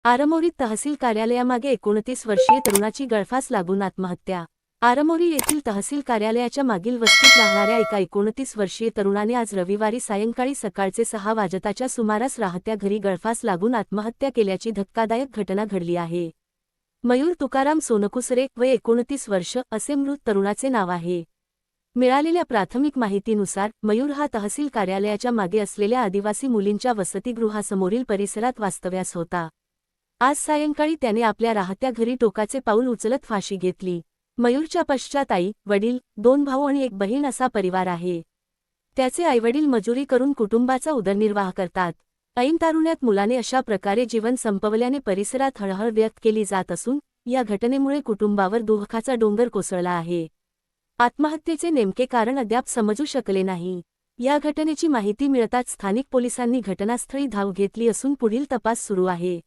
आरमोरी तहसील कार्यालयामागे 29 वर्षीय तरुणाची गळफास लागून आत्महत्या। आरमोरी येथील तहसील कार्यालयाच्या मागील वस्तीत राहणाऱ्या एका 29 वर्षीय तरुणाने आज रविवारी सायंकाळी सकाळचे 6 वाजताच्या सुमारास राहत्या घरी गळफास लागून आत्महत्या केल्याची धक्कादायक घटना घडली आहे। मयूर तुकाराम सोनकुसरे वय 29 वर्ष असे मृत तरुणाचे नाव आहे। मिळालेल्या प्राथमिक माहितीनुसार मयूर हा तहसील कार्यालयाच्या मागे असलेल्या आदिवासी मुलींच्या वसतिगृहासमोरील परिसरात वास्तव्यास होता। आज सायंकाळी त्याने आपल्या राहत्या घरी टोकाचे पाऊल उचलत फाशी घेतली। मयूरच्या पश्चात आई, वडील, 2 भाऊ आणि 1 बहीण असा परिवार आहे। त्याचे आईवडील मजुरी करून कुटुंबाचा उदरनिर्वाह करतात। ऐन तारुण्यात मुलाने अशा प्रकारे जीवन संपवल्याने परिसरात हळहळ व्यक्त केली जात असून या घटनेमुळे कुटुंबावर दुःखाचा डोंगर कोसळला आहे। आत्महत्येचे नेमके कारण अद्याप समजू शकले नाही। या घटनेची माहिती मिळताच स्थानिक पोलिसांनी घटनास्थळी धाव घेतली असून पुढील तपास सुरू आहे।